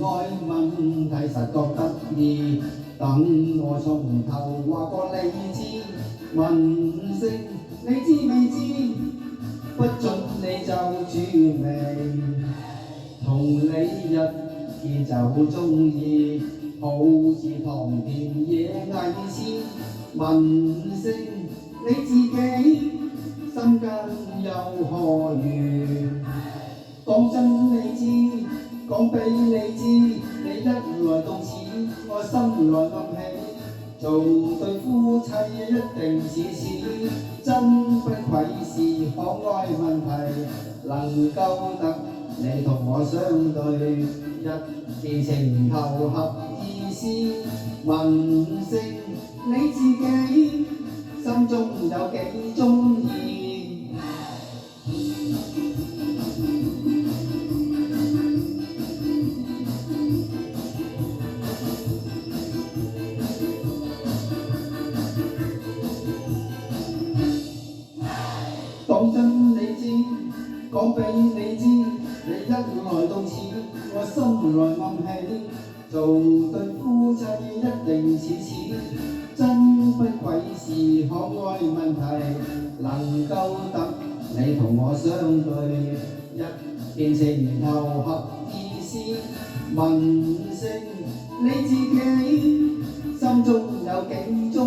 愛問題實覺得意，等我從頭話過你知。問聲你知未知？不准你就註明，同你一見就鍾意，好似糖甜野藝仙。問聲你自己，心間又何如？講真你知，講俾你知，你一來到此，我心來暗喜。做對夫妻一定似此，真不愧是可愛問題，能夠得你同我相對，一見情投合意思。問聲你自己，心中有幾鍾意？講真你知，講俾你知，你一來到此，我心來暗喜。做對夫妻一定似此，真不愧是可愛問題，能夠得你同我相對，一見情投合意思。問聲你自己，心中有幾鍾